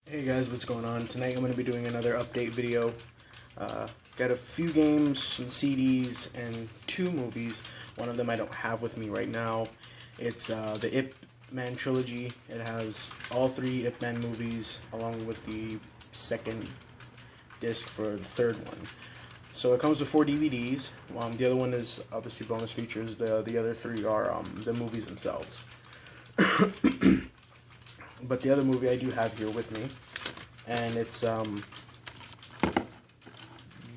Hey guys, what's going on? Tonight I'm going to be doing another update video. Got a few games, some CDs, and two movies. One of them I don't have with me right now. It's the Ip Man trilogy. It has all three Ip Man movies along with the second disc for the third one. So it comes with 4 DVDs. The other one is obviously bonus features. The other three are the movies themselves. But the other movie I do have here with me, and it's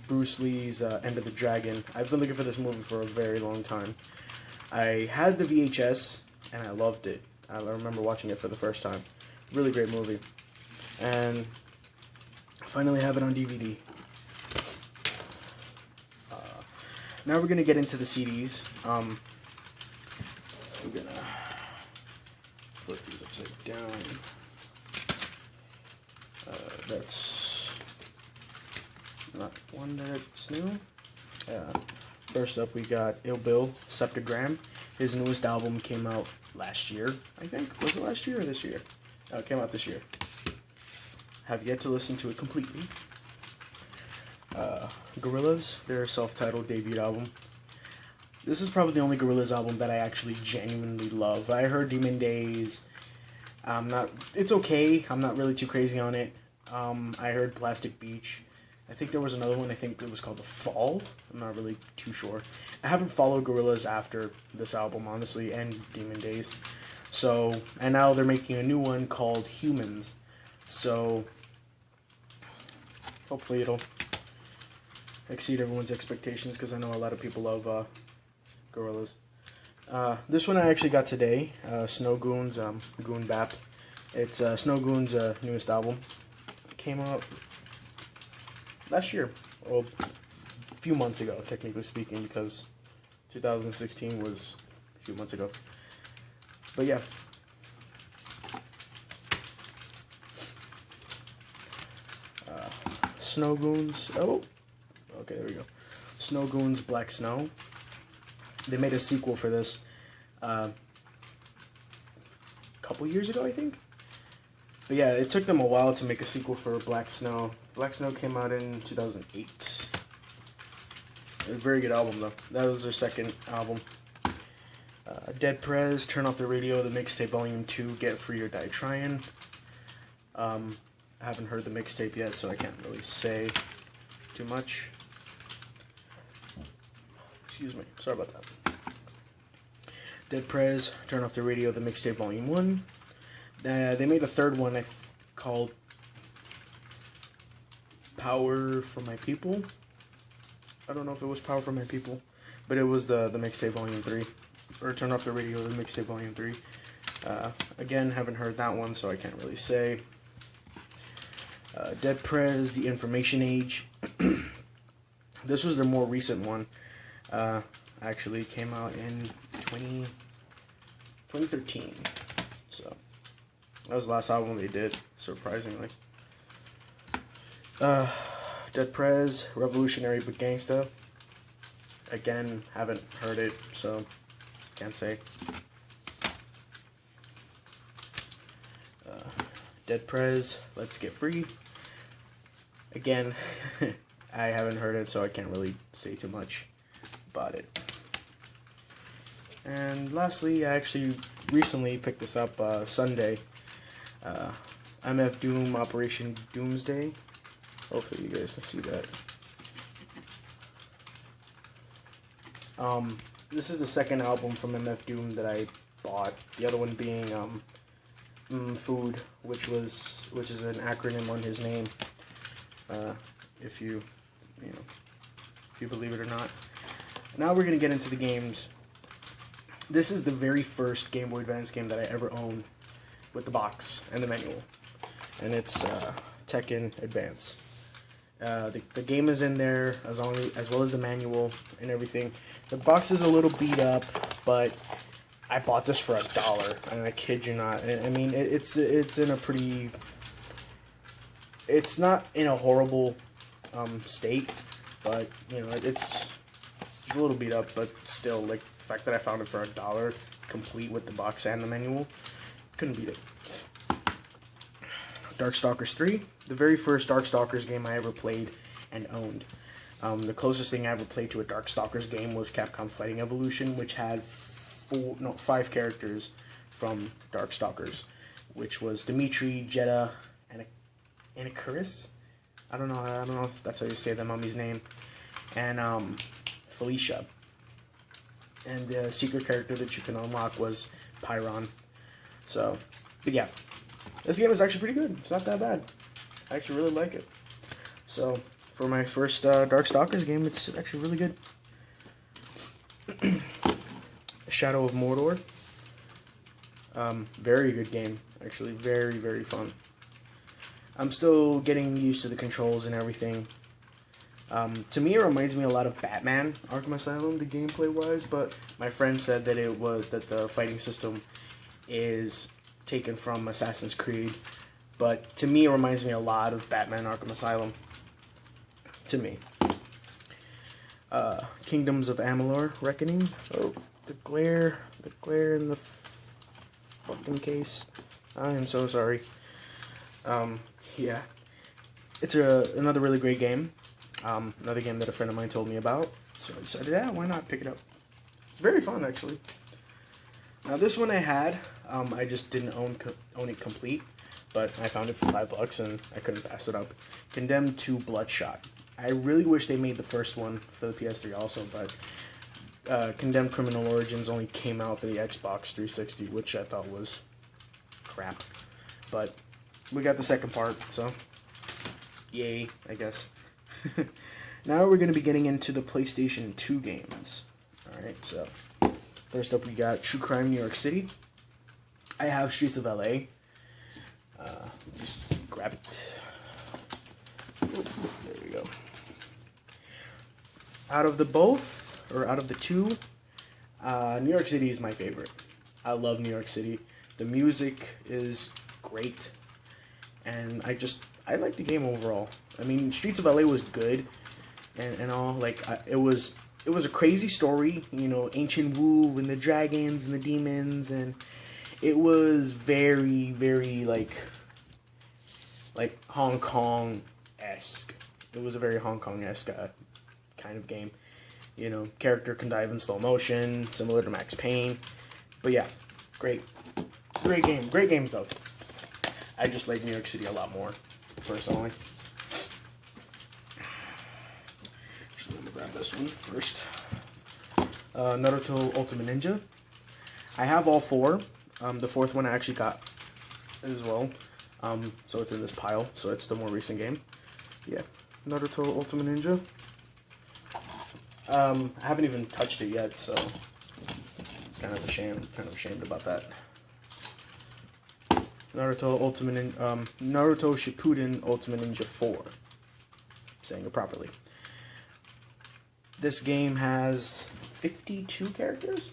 Bruce Lee's End of the Dragon. I've been looking for this movie for a very long time. I had the VHS, and I loved it. I remember watching it for the first time. Really great movie. And I finally have it on DVD. Now we're going to get into the CDs. We're going to put these upside down. That's not one that's new. First up, we got Ill Bill, Septagram. His newest album came out last year, I think. Was it last year or this year? Oh, it came out this year. Have yet to listen to it completely. Gorillaz, their self-titled debut album. This is probably the only Gorillaz album that I actually genuinely love. I heard Demon Days. It's okay. I'm not really too crazy on it. I heard Plastic Beach. I think there was another one. I think it was called The Fall. I'm not really too sure. I haven't followed Gorillaz after this album, honestly, and Demon Days. So, and now they're making a new one called Humans. So, hopefully it'll exceed everyone's expectations, because I know a lot of people love Gorillaz. This one I actually got today, Snow Goons, Goon Bap. It's Snow Goons' newest album. It came out last year, well, a few months ago, technically speaking, because 2016 was a few months ago. But yeah. Snow Goons, okay, there we go. Snow Goons Black Snow. They made a sequel for this a couple years ago, I think. But yeah, it took them a while to make a sequel for Black Snow. Black Snow came out in 2008. A very good album, though. That was their second album. Dead Prez, Turn Off the Radio, the mixtape Volume 2, Get Free or Die Tryin'. I haven't heard the mixtape yet, so I can't really say too much. Excuse me, sorry about that. Dead Prez, Turn Off the Radio, the mixtape Volume 1. They made a third one called Power for My People. I don't know if it was Power for My People, but it was the mixtape Volume 3. Or Turn Off the Radio, the mixtape Volume 3. Again, haven't heard that one, so I can't really say. Dead Prez, The Information Age. This was their more recent one. Actually came out in 2013. So, that was the last album they did, surprisingly. Dead Prez, Revolutionary but Gangsta. Again, haven't heard it, so can't say. Dead Prez, Let's Get Free. Again, I haven't heard it, so I can't really say too much about it. And lastly, I actually recently picked this up Sunday. MF Doom, Operation Doomsday. Hopefully you guys can see that. This is the second album from MF Doom that I bought. The other one being Food, which is an acronym on his name. If you believe it or not. Now we're gonna get into the games. This is the very first Game Boy Advance game that I ever owned with the box and the manual, and it's Tekken Advance. The game is in there as well as the manual and everything. The box is a little beat up, but I bought this for $1, and I kid you not. I mean, it's in a pretty. It's not in a horrible state, but it's a little beat up, but still, like, the fact that I found it for $1, complete with the box and the manual, couldn't beat it. Darkstalkers 3, the very first Darkstalkers game I ever played and owned. The closest thing I ever played to a Darkstalkers game was Capcom Fighting Evolution, which had 5 characters from Darkstalkers, which was Dimitri, Jeddah, and Icarus. I don't know if that's how you say the mummy's name, and Felicia. And the secret character that you can unlock was Pyron. So, but yeah, this game is actually pretty good. It's not that bad. I actually really like it. So, for my first Darkstalkers game, it's actually really good. Shadow of Mordor. Very good game. Actually, very, very fun. I'm still getting used to the controls and everything. To me, it reminds me a lot of Batman Arkham Asylum, the gameplay-wise, but my friend said that the fighting system is taken from Assassin's Creed. But to me, it reminds me a lot of Batman Arkham Asylum. To me. Kingdoms of Amalur Reckoning. Oh, the glare in the fucking case. I am so sorry. Yeah. It's another really great game. Another game that a friend of mine told me about. So I decided, yeah, why not pick it up? It's very fun, actually. Now, this one I had. I just didn't own it complete. But I found it for $5 and I couldn't pass it up. Condemned 2 Bloodshot. I really wish they made the first one for the PS3 also, but Condemned Criminal Origins only came out for the Xbox 360, which I thought was crap. But we got the second part, so yay, I guess. Now we're going to be getting into the PlayStation 2 games. Alright, so first up we got True Crime New York City. I have Streets of LA. Just grab it. There we go. Out of the two, New York City is my favorite. I love New York City. The music is great, and I like the game overall. I mean, Streets of LA was good, and all. Like, it was a crazy story, you know, ancient Wu and the dragons and the demons, and it was very, very like Hong Kong-esque. It was a very Hong Kong-esque kind of game. You know, character can dive in slow motion, similar to Max Payne. But yeah, great game. Great games, though. I just like New York City a lot more, personally. Actually, let me grab this one first. Naruto Ultimate Ninja. I have all 4. The 4th one I actually got as well. So it's in this pile, so it's the more recent game. Yeah, Naruto Ultimate Ninja. I haven't even touched it yet, so it's kind of a shame. Kind of ashamed about that. Naruto Shippuden Ultimate Ninja 4. Saying it properly. This game has 52 characters?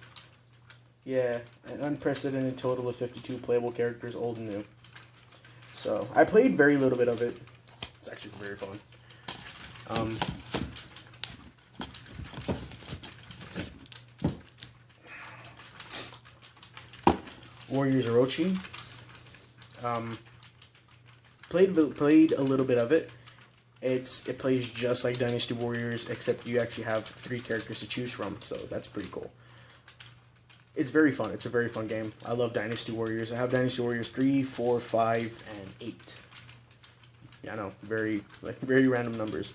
Yeah, an unprecedented total of 52 playable characters, old and new. So, I played very little bit of it. It's actually very fun. Warriors Orochi. Played a little bit of it. It plays just like Dynasty Warriors, except you actually have 3 characters to choose from, so that's pretty cool. It's very fun. It's a very fun game. I love Dynasty Warriors. I have Dynasty Warriors 3, 4, 5, and 8. Yeah, I know. Very random numbers.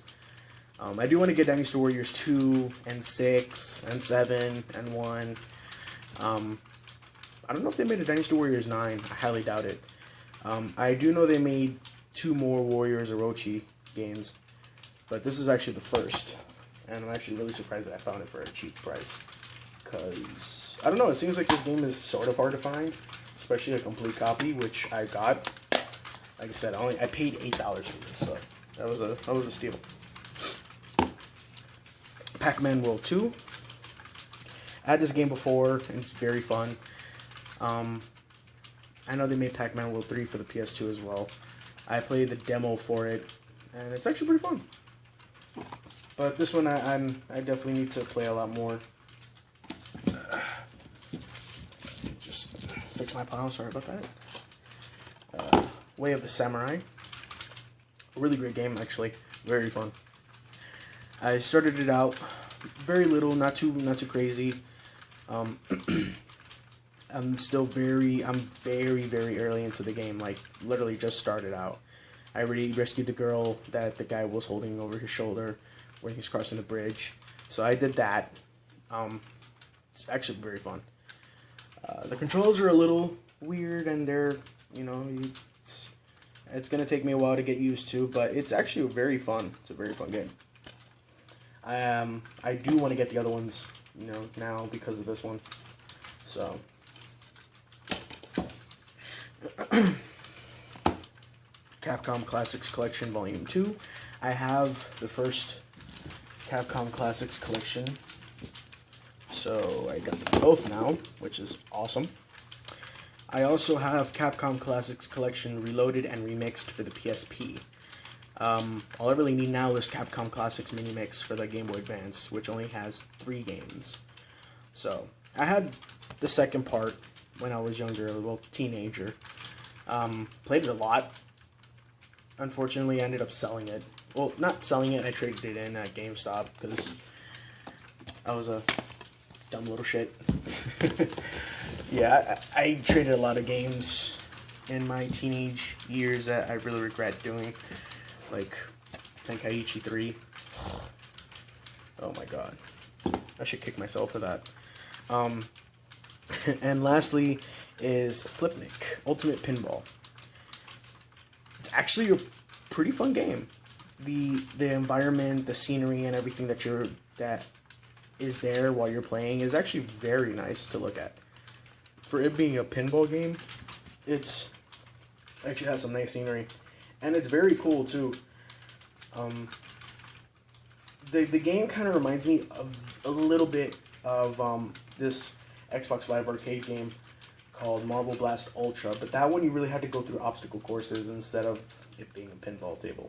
I do want to get Dynasty Warriors 2, and 6, and 7, and 1. I don't know if they made a Dynasty Warriors 9. I highly doubt it. I do know they made 2 more Warriors Orochi games. But this is actually the first. And I'm actually really surprised that I found it for a cheap price. Because, I don't know, it seems like this game is sort of hard to find. Especially a complete copy, which I got. Like I said, I paid $8 for this, so that was a steal. Pac-Man World 2. I had this game before, and it's very fun. I know they made Pac-Man World 3 for the PS2 as well. I played the demo for it, and it's actually pretty fun. But this one, I definitely need to play a lot more. Just fix my pile. Sorry about that. Way of the Samurai. A really great game, actually. Very fun. I started it out very little, not too crazy. I'm very early into the game. Like, literally just started out. I already rescued the girl that the guy was holding over his shoulder when he's crossing the bridge. So I did that. It's actually very fun. The controls are a little weird, and they're, it's gonna take me a while to get used to, but it's actually very fun. It's a very fun game. I do want to get the other ones, now because of this one. So. Capcom Classics Collection Volume 2. I have the first Capcom Classics Collection, so I got them both now, which is awesome. I also have Capcom Classics Collection Reloaded and Remixed for the PSP. All I really need now is Capcom Classics Mini Mix for the Game Boy Advance, which only has 3 games. So, I had the second part when I was younger, well, teenager. Played it a lot. Unfortunately, I ended up selling it. Well, not selling it, I traded it in at GameStop because I was a dumb little shit. Yeah, I traded a lot of games in my teenage years that I really regret doing. Like Tenkaichi 3. Oh my god. I should kick myself for that. And lastly is Flipnik, Ultimate Pinball. It's actually a pretty fun game. The environment, the scenery, and everything that is there while you're playing is actually very nice to look at. For it being a pinball game, it's actually has some nice scenery, and it's very cool too. The game kind of reminds me of a little bit of this Xbox Live Arcade game called Marble Blast Ultra, but that one you really had to go through obstacle courses instead of it being a pinball table,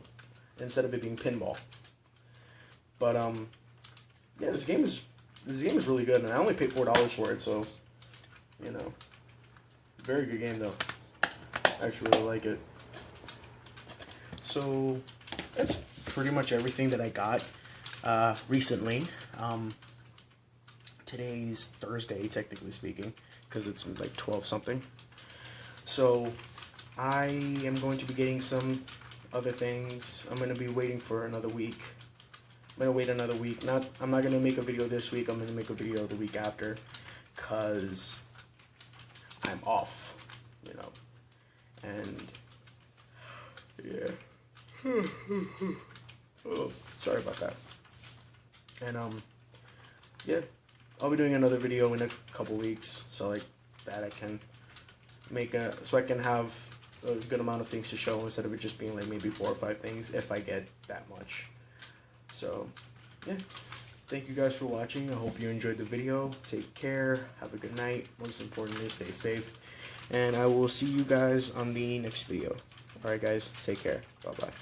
instead of it being pinball. But yeah, this game is really good, and I only paid $4 for it, so very good game though. I actually really like it. So that's pretty much everything that I got recently. Today's Thursday, technically speaking, because it's like 12 something. So I am going to be getting some other things. I'm going to be waiting for another week. I'm going to wait another week. I'm not going to make a video this week. I'm going to make a video the week after, because I'm off, and yeah. Oh, sorry about that. And yeah, I'll be doing another video in a couple weeks, so like that I can so I can have a good amount of things to show instead of it just being like maybe 4 or 5 things if I get that much. So yeah, thank you guys for watching. I hope you enjoyed the video. Take care, have a good night, most importantly stay safe, and I will see you guys on the next video. Alright guys, take care, bye bye.